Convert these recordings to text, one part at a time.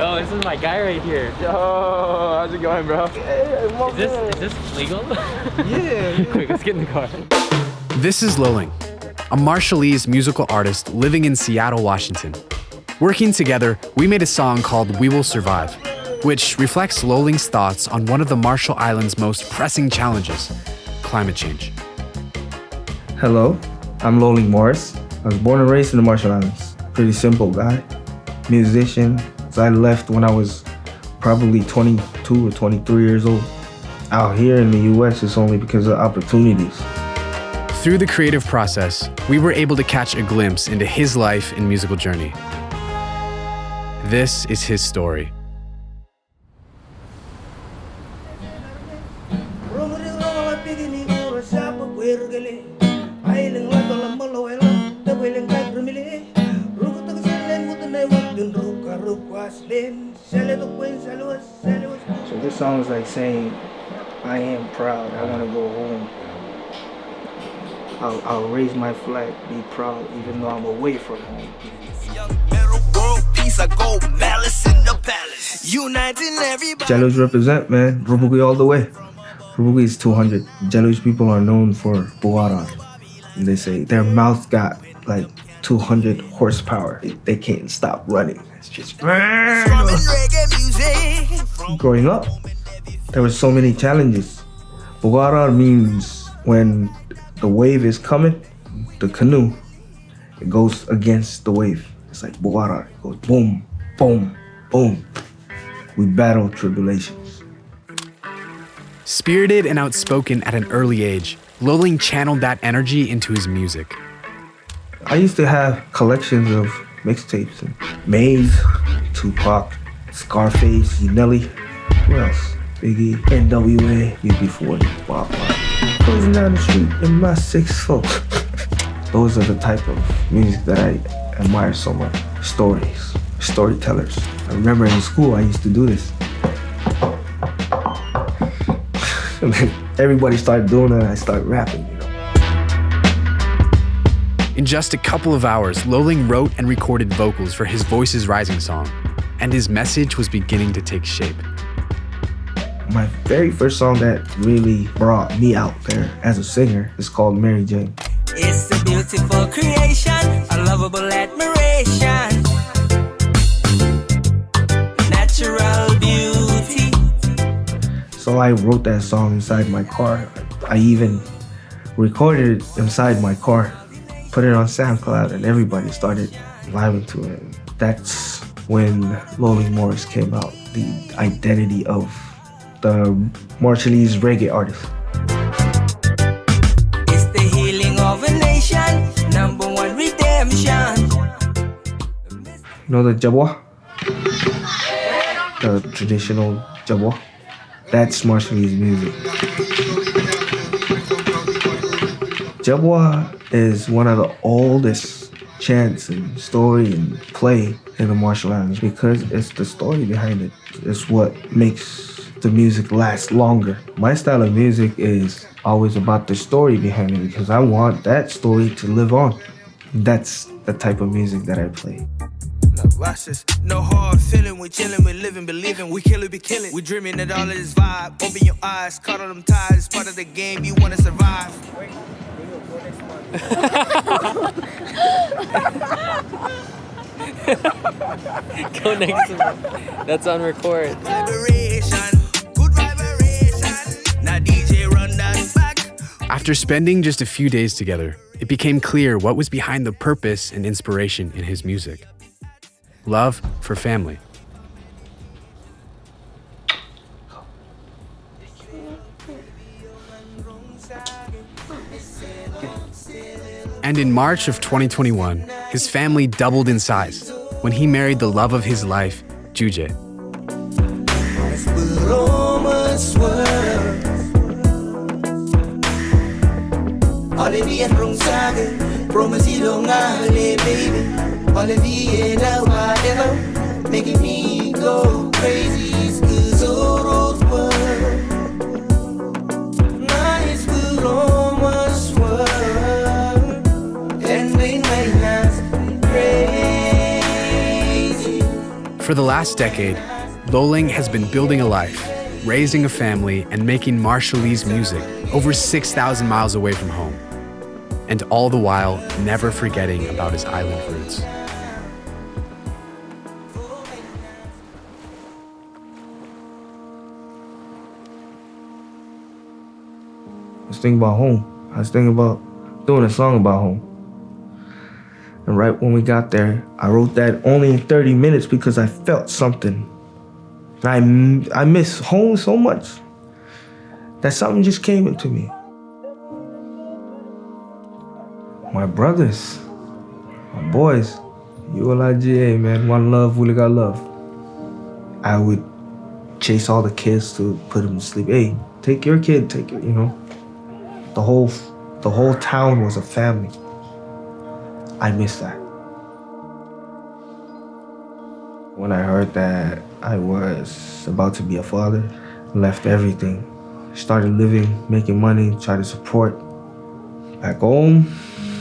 Oh, this is my guy right here. Yo, how's it going, bro? Is this legal? Yeah. Quick, let's get in the car. This is Loling, a Marshallese musical artist living in Seattle, Washington. Working together, we made a song called We Will Survive, which reflects Loling's thoughts on one of the Marshall Islands' most pressing challenges, climate change. Hello, I'm Loling Morris. I was born and raised in the Marshall Islands. Pretty simple guy, musician. So I left when I was probably 22 or 23 years old. Out here in the US, it's only because of opportunities. Through the creative process, we were able to catch a glimpse into his life and musical journey. This is his story. So this song is like saying, I am proud, I want to go home. I'll raise my flag, be proud, even though I'm away from home. Jealous represent, man. Rubugi all the way. Rubugi is 200. Jealous people are known for buara. And they say their mouth got like 200 horsepower. They can't stop running. It's just... Growing up, there were so many challenges. Buara means when the wave is coming, the canoe, it goes against the wave. It's like buara. It goes boom, boom, boom. We battle tribulations. Spirited and outspoken at an early age, Loling channeled that energy into his music. I used to have collections of mixtapes and Maze, Tupac, Scarface, Nelly, who else? Biggie, NWA, UB40, Bob Marley. Cruising down the street in my 6'4". Those are the type of music that I admire so much. Stories, storytellers. I remember in school I used to do this. And then everybody started doing it and I started rapping, you know. In just a couple of hours, Loling wrote and recorded vocals for his Voice is Rising song, and his message was beginning to take shape. My very first song that really brought me out there as a singer is called Mary Jane. It's a beautiful creation, a lovable admiration, natural beauty. So I wrote that song inside my car. I even recorded it inside my car, put it on SoundCloud, and everybody started vibing to it. That's when Loling Morris came out, the identity of the Marshallese reggae artist. It's the healing of a nation, #1 redemption. You know the jabwa? The traditional jabwa? That's Marshallese music. Jabwa is one of the oldest chants and story and play in the Marshall Islands because it's the story behind it. It's what makes the music last longer. My style of music is always about the story behind it because I want that story to live on. That's the type of music that I play. No hard feeling, we chilling, we living, believing, we kill it, be killing. We dreaming that all of this vibe. Open your eyes, caught on them ties. It's part of the game, you wanna survive. Go next to me. That's on record. Vibration, good vibration. Now DJ run that back. After spending just a few days together, it became clear what was behind the purpose and inspiration in his music. Love for family. And in March of 2021, his family doubled in size when he married the love of his life, Juje. Making me go crazy. Nice, For the last decade, Loling has been building a life, raising a family, and making Marshallese music over 6,000 miles away from home. And all the while, never forgetting about his island roots. I was thinking about home. I was thinking about doing a song about home. And right when we got there, I wrote that only in 30 minutes because I felt something. I miss home so much that something just came into me. My brothers, my boys, ULIGA, man, one love, Willie got love. I would chase all the kids to put them to sleep. Hey, take your kid, take it, you know. The whole town was a family. I miss that. When I heard that I was about to be a father, I left everything. Started living, making money, tried to support. Back home,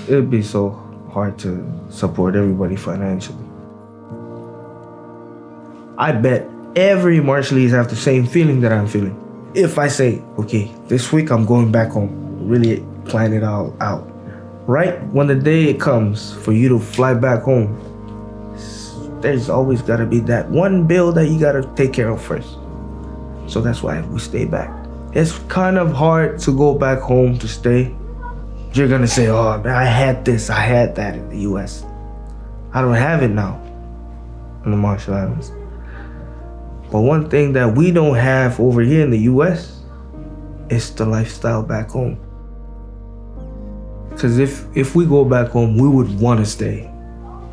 it'd be so hard to support everybody financially. I bet every Marshallese have the same feeling that I'm feeling. If I say, okay, this week I'm going back home, really plan it all out. Right when the day comes for you to fly back home, there's always gotta be that one bill that you gotta take care of first. So that's why we stay back. It's kind of hard to go back home to stay. You're gonna say, oh man, I had this, I had that in the US. I don't have it now in the Marshall Islands. But one thing that we don't have over here in the US is the lifestyle back home. Because if we go back home, we would want to stay.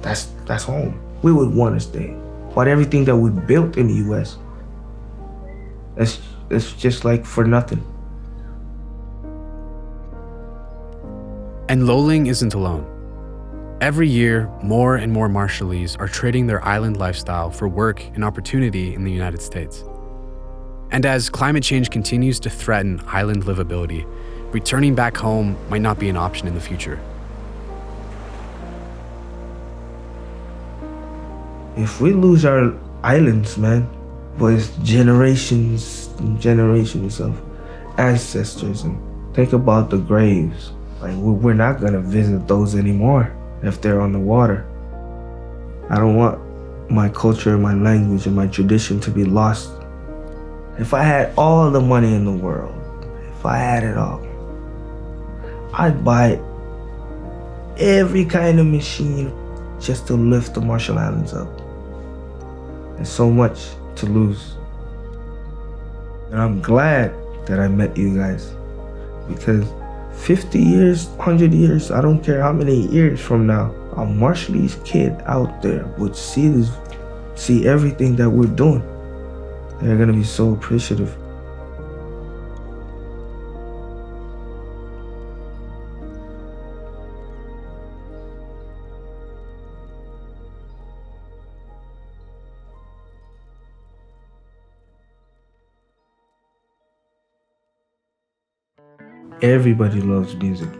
That's home. We would want to stay. But everything that we built in the US, it's just like for nothing. And Loling isn't alone. Every year, more and more Marshallese are trading their island lifestyle for work and opportunity in the United States. And as climate change continues to threaten island livability, returning back home might not be an option in the future. If we lose our islands, man, was generations and generations of ancestors, and think about the graves. Like, we're not gonna visit those anymore if they're on the water. I don't want my culture, my language, and my tradition to be lost. If I had all the money in the world, if I had it all, I'd buy every kind of machine just to lift the Marshall Islands up. There's so much to lose. And I'm glad that I met you guys, because 50 years, 100 years, I don't care how many years from now, a Marshallese kid out there would see everything that we're doing. They're gonna be so appreciative. Everybody loves music.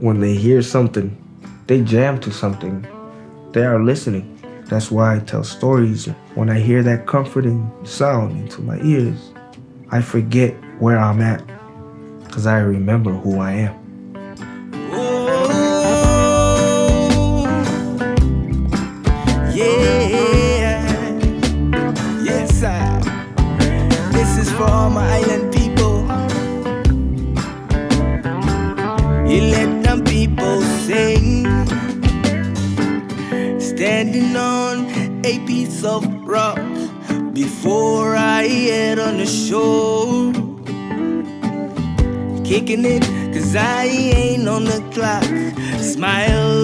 When they hear something, they jam to something. They are listening. That's why I tell stories. When I hear that comforting sound into my ears, I forget where I'm at, because I remember who I am. Oh, yeah. Yes, this is for all my island people. You let them people sing, standing on a piece of rock before I head on the shore, kicking it 'cause I ain't on the clock. Smile.